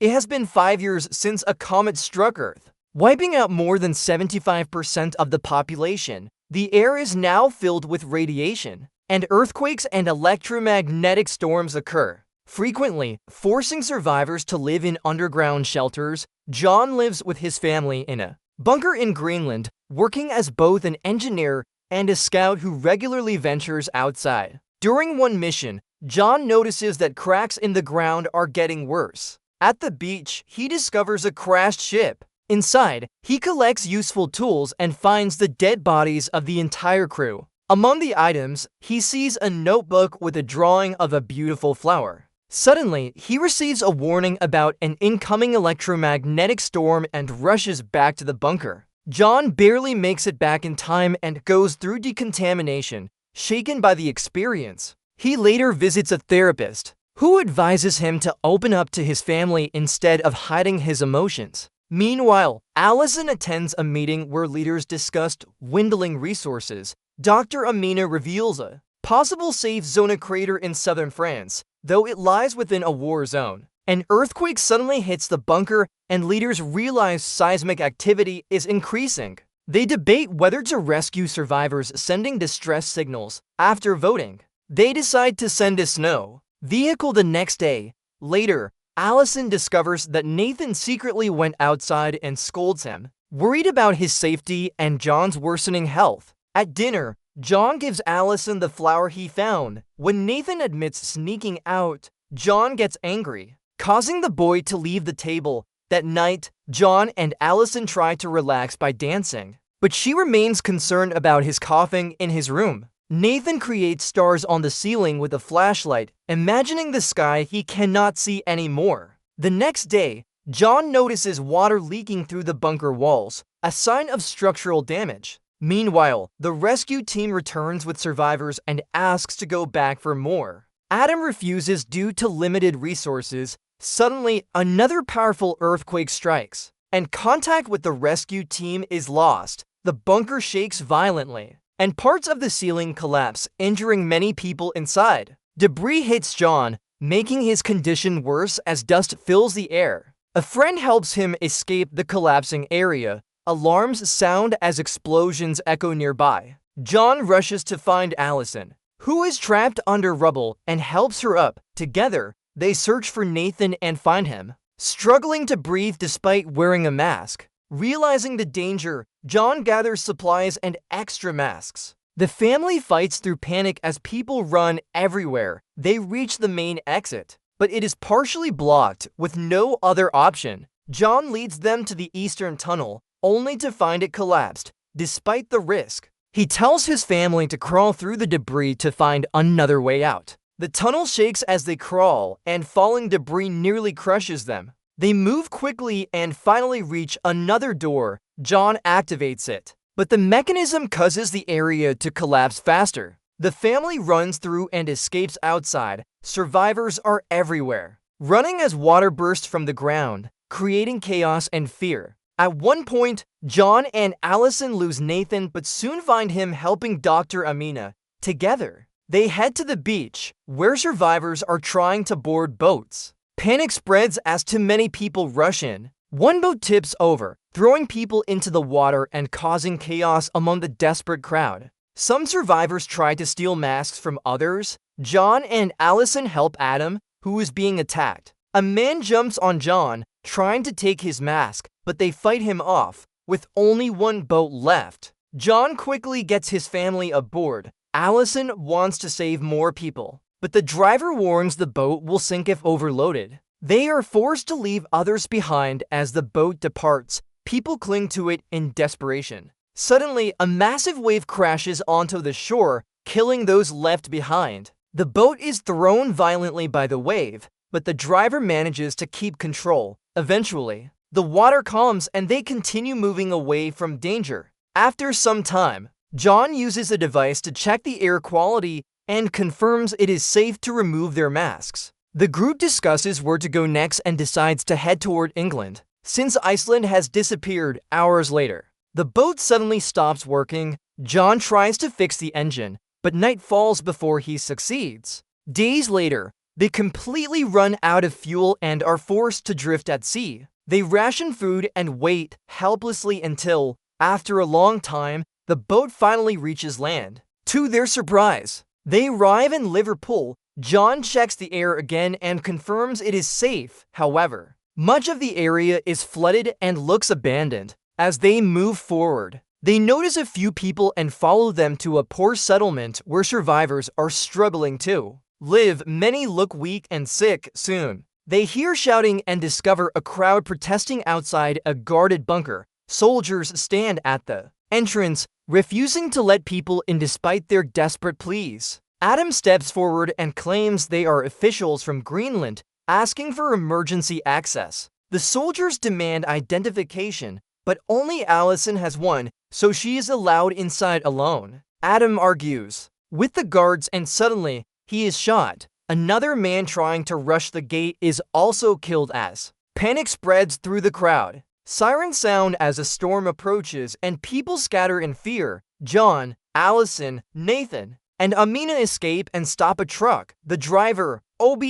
It has been 5 years since a comet struck Earth, wiping out more than 75% of the population. The air is now filled with radiation, and earthquakes and electromagnetic storms occur, frequently forcing survivors to live in underground shelters. John lives with his family in a bunker in Greenland, working as both an engineer and a scout who regularly ventures outside. During one mission, John notices that cracks in the ground are getting worse. At the beach, he discovers a crashed ship. Inside, he collects useful tools and finds the dead bodies of the entire crew. Among the items, he sees a notebook with a drawing of a beautiful flower. Suddenly, he receives a warning about an incoming electromagnetic storm and rushes back to the bunker. John barely makes it back in time and goes through decontamination, shaken by the experience. He later visits a therapist, who advises him to open up to his family instead of hiding his emotions. Meanwhile, Allison attends a meeting where leaders discussed dwindling resources. Dr. Amina reveals a possible safe zone crater in southern France, though it lies within a war zone. An earthquake suddenly hits the bunker, and leaders realize seismic activity is increasing. They debate whether to rescue survivors, sending distress signals. After voting, they decide to send a snow vehicle the next day. Later, Allison discovers that Nathan secretly went outside and scolds him, worried about his safety and John's worsening health. At dinner, John gives Allison the flower he found. When Nathan admits sneaking out, John gets angry, causing the boy to leave the table. That night, John and Allison try to relax by dancing, but she remains concerned about his coughing in his room. Nathan creates stars on the ceiling with a flashlight, imagining the sky he cannot see anymore. The next day, John notices water leaking through the bunker walls, a sign of structural damage. Meanwhile, the rescue team returns with survivors and asks to go back for more. Adam refuses due to limited resources. Suddenly, another powerful earthquake strikes, and contact with the rescue team is lost. The bunker shakes violently, and parts of the ceiling collapse, injuring many people inside. Debris hits John, making his condition worse as dust fills the air. A friend helps him escape the collapsing area. Alarms sound as explosions echo nearby. John rushes to find Allison, who is trapped under rubble, and helps her up. Together, they search for Nathan and find him, struggling to breathe despite wearing a mask. Realizing the danger, John gathers supplies and extra masks. The family fights through panic as people run everywhere. They reach the main exit, but it is partially blocked with no other option. John leads them to the eastern tunnel, only to find it collapsed. Despite the risk, he tells his family to crawl through the debris to find another way out. The tunnel shakes as they crawl, and falling debris nearly crushes them. They move quickly and finally reach another door. John activates it, but the mechanism causes the area to collapse faster. The family runs through and escapes outside. Survivors are everywhere, running as water bursts from the ground, creating chaos and fear. At one point, John and Allison lose Nathan but soon find him helping Dr. Amina. Together, they head to the beach, where survivors are trying to board boats. Panic spreads as too many people rush in. One boat tips over, throwing people into the water and causing chaos among the desperate crowd. Some survivors try to steal masks from others. John and Allison help Adam, who is being attacked. A man jumps on John, trying to take his mask, but they fight him off. With only one boat left, John quickly gets his family aboard. Allison wants to save more people, but the driver warns the boat will sink if overloaded. They are forced to leave others behind as the boat departs. People cling to it in desperation. Suddenly, a massive wave crashes onto the shore, killing those left behind. The boat is thrown violently by the wave, but the driver manages to keep control. Eventually, the water calms and they continue moving away from danger. After some time, John uses a device to check the air quality and confirms it is safe to remove their masks. The group discusses where to go next and decides to head toward England, since Iceland has disappeared hours later. The boat suddenly stops working. John tries to fix the engine, but night falls before he succeeds. Days later, They completely run out of fuel and are forced to drift at sea. They ration food and wait helplessly until, after a long time, the boat finally reaches land. To their surprise, they arrive in Liverpool. John checks the air again and confirms it is safe. However, much of the area is flooded and looks abandoned. As they move forward, they notice a few people and follow them to a poor settlement where survivors are struggling to live. Many look weak and sick. Soon, they hear shouting and discover a crowd protesting outside a guarded bunker. Soldiers stand at the entrance, refusing to let people in despite their desperate pleas. Adam steps forward and claims they are officials from Greenland, asking for emergency access. The soldiers demand identification, but only Allison has one, so she is allowed inside alone. Adam argues with the guards and suddenly, he is shot. Another man trying to rush the gate is also killed as panic spreads through the crowd. Sirens sound as a storm approaches and people scatter in fear. John, Allison, Nathan, and Amina escape and stop a truck. The driver, OB,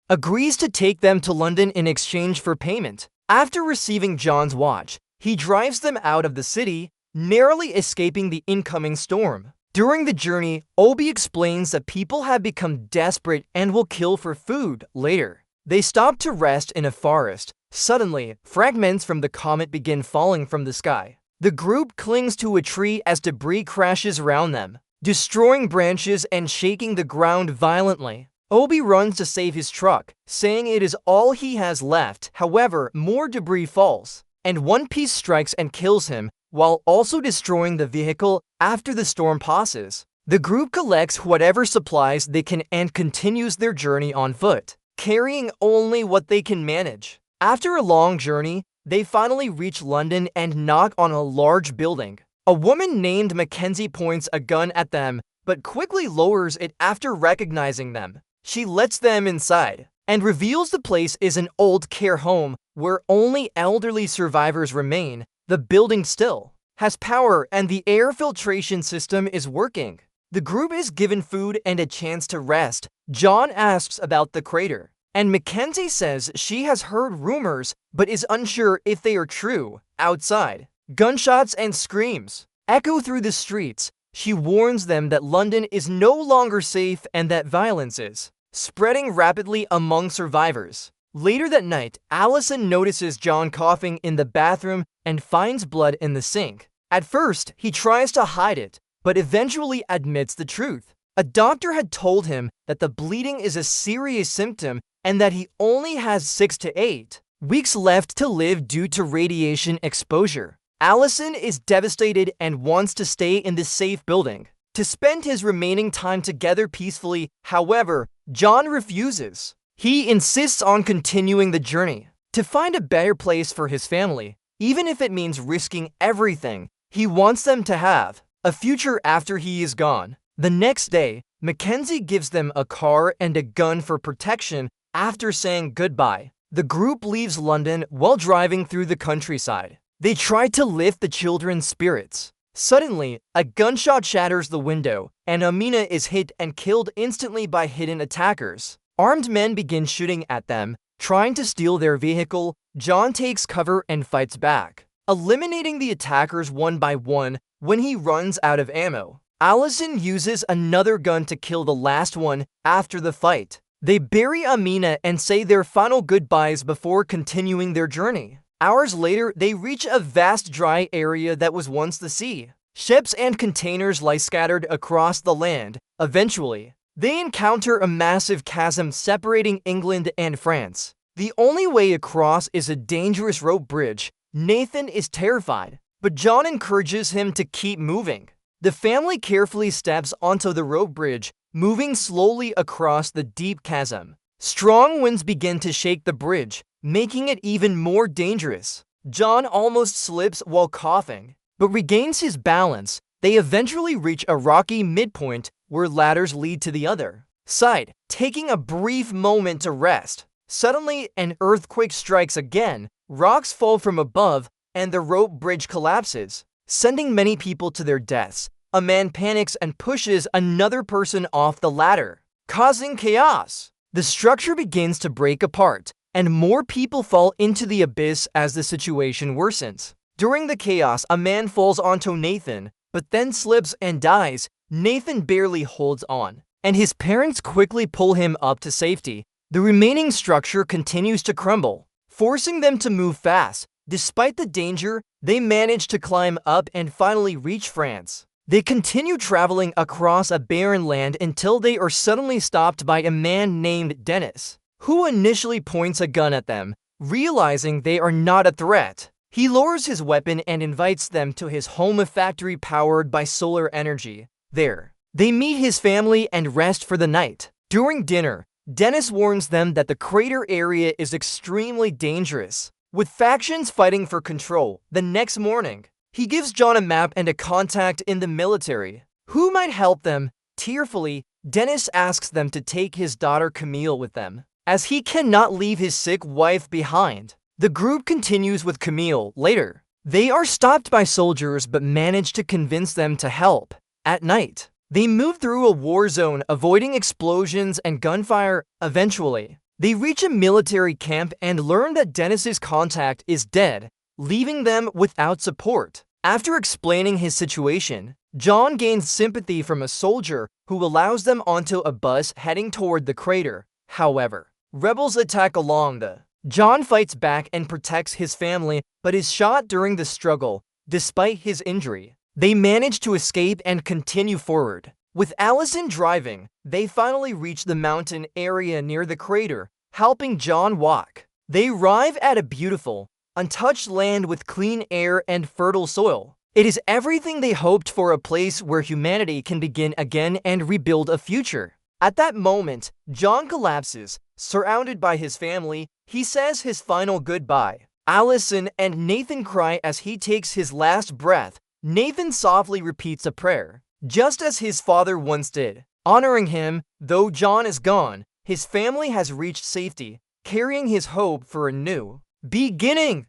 agrees to take them to London in exchange for payment. After receiving John's watch, he drives them out of the city, narrowly escaping the incoming storm. During the journey, Obi explains that people have become desperate and will kill for food later. They stop to rest in a forest. Suddenly, fragments from the comet begin falling from the sky. The group clings to a tree as debris crashes around them, destroying branches and shaking the ground violently. Obi runs to save his truck, saying it is all he has left. However, more debris falls, and one piece strikes and kills him, while also destroying the vehicle. After the storm passes, the group collects whatever supplies they can and continues their journey on foot, carrying only what they can manage. After a long journey, they finally reach London and knock on a large building. A woman named Mackenzie points a gun at them, but quickly lowers it after recognizing them. She lets them inside and reveals the place is an old care home where only elderly survivors remain. The building still has power and the air filtration system is working. The group is given food and a chance to rest. John asks about the crater, and Mackenzie says she has heard rumors but is unsure if they are true. Outside, gunshots and screams echo through the streets. She warns them that London is no longer safe and that violence is spreading rapidly among survivors. Later that night, Allison notices John coughing in the bathroom and finds blood in the sink. At first, he tries to hide it, but eventually admits the truth. A doctor had told him that the bleeding is a serious symptom and that he only has 6 to 8 weeks left to live due to radiation exposure. Allison is devastated and wants to stay in this safe building to spend his remaining time together peacefully. However, John refuses. He insists on continuing the journey to find a better place for his family, even if it means risking everything. He wants them to have a future after he is gone. The next day, Mackenzie gives them a car and a gun for protection. After saying goodbye, the group leaves London while driving through the countryside. They try to lift the children's spirits. Suddenly, a gunshot shatters the window, and Amina is hit and killed instantly by hidden attackers. Armed men begin shooting at them, trying to steal their vehicle. John takes cover and fights back, eliminating the attackers one by one. When he runs out of ammo, Allison uses another gun to kill the last one. After the fight, they bury Amina and say their final goodbyes before continuing their journey. Hours later, they reach a vast dry area that was once the sea. Ships and containers lie scattered across the land. Eventually, they encounter a massive chasm separating England and France. The only way across is a dangerous rope bridge. Nathan is terrified, but John encourages him to keep moving. The family carefully steps onto the rope bridge, moving slowly across the deep chasm. Strong winds begin to shake the bridge, making it even more dangerous. John almost slips while coughing, but regains his balance. They eventually reach a rocky midpoint where ladders lead to the other side, taking a brief moment to rest. Suddenly, an earthquake strikes again. Rocks fall from above, and the rope bridge collapses, sending many people to their deaths. A man panics and pushes another person off the ladder, causing chaos. the structure begins to break apart, and more people fall into the abyss as the situation worsens. During the chaos, a man falls onto Nathan, but then slips and dies. Nathan barely holds on, and his parents quickly pull him up to safety. The remaining structure continues to crumble, forcing them to move fast. Despite the danger, they manage to climb up and finally reach France. They continue traveling across a barren land until they are suddenly stopped by a man named Dennis, who initially points a gun at them. Realizing they are not a threat, he lowers his weapon and invites them to his home, a factory powered by solar energy. There, they meet his family and rest for the night. During dinner, Dennis warns them that the crater area is extremely dangerous, with factions fighting for control. The next morning, he gives John a map and a contact in the military who might help them. Tearfully, Dennis asks them to take his daughter Camille with them, as he cannot leave his sick wife behind. The group continues with Camille. Later, they are stopped by soldiers but manage to convince them to help. At night, they move through a war zone, avoiding explosions and gunfire. Eventually, they reach a military camp and learn that Dennis's contact is dead, leaving them without support. After explaining his situation, John gains sympathy from a soldier who allows them onto a bus heading toward the crater. However, rebels attack along the. John fights back and protects his family, but is shot during the struggle. Despite his injury, they manage to escape and continue forward. With Allison driving, they finally reach the mountain area near the crater, helping John walk. They arrive at a beautiful, untouched land with clean air and fertile soil. It is everything they hoped for, a place where humanity can begin again and rebuild a future. At that moment, John collapses, surrounded by his family. He says his final goodbye. Allison and Nathan cry as he takes his last breath. Nathan softly repeats a prayer, just as his father once did, honoring him. Though John is gone, his family has reached safety, carrying his hope for a new beginning.